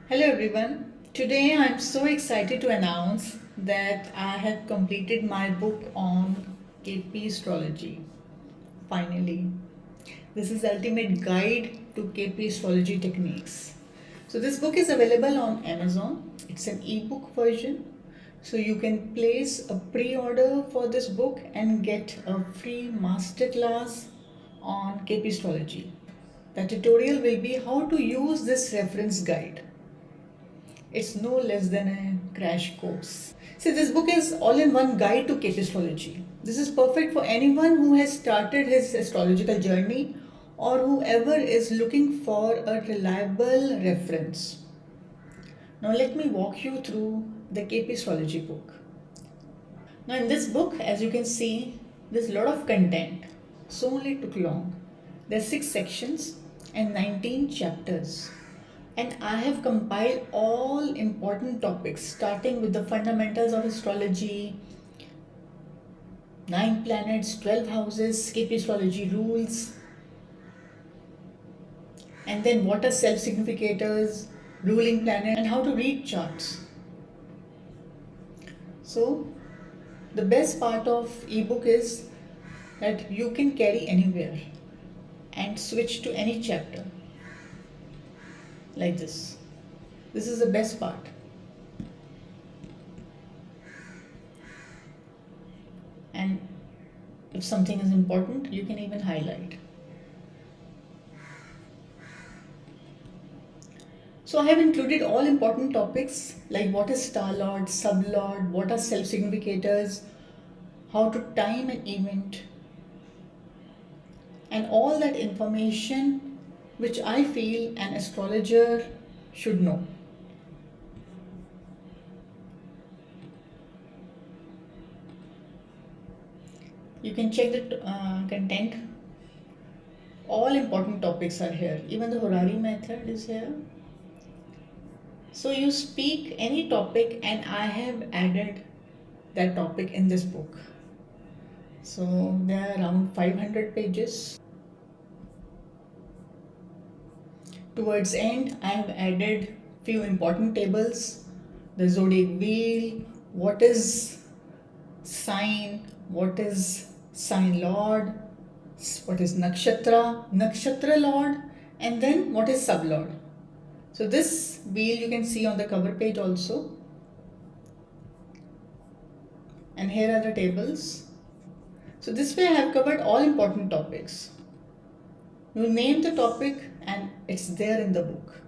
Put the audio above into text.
Hello everyone. Today I'm so excited to announce that I have completed my book on KP astrology. Finally, this is ultimate guide to KP astrology techniques. So this book is available on Amazon. It's an ebook version. So you can place a pre-order for this book and get a free masterclass on KP astrology. The tutorial will be how to use this reference guide. It's no less than a crash course. See, this book is all in one guide to Kate astrology. This is perfect for anyone who has started his astrological journey or whoever is looking for a reliable reference. Now, let me walk you through the KP astrology book. Now, in this book, as you can see, there's a lot of content. So only took long. There's 6 sections and 19 chapters. And I have compiled all important topics starting with the fundamentals of astrology, 9 planets, 12 houses, KP astrology rules, and then what are self significators, ruling planet, and how to read charts. So, the best part of ebook is that you can carry anywhere and switch to any chapter like this. This is the best part. And if something is important, you can even highlight. So I have included all important topics like what is star lord, sublord, what are self significators, how to time an event, and all that information which I feel an astrologer should know. You can check the content. All important topics are here. Even the Horari method is here. So you speak any topic, and I have added that topic in this book. So there are around 500 pages. Towards end, I have added few important tables, the zodiac wheel, what is sign, what is sign lord, what is nakshatra lord, and then what is sublord. So this wheel you can see on the cover page also. And here are the tables. So this way I have covered all important topics. You name the topic and it's there in the book.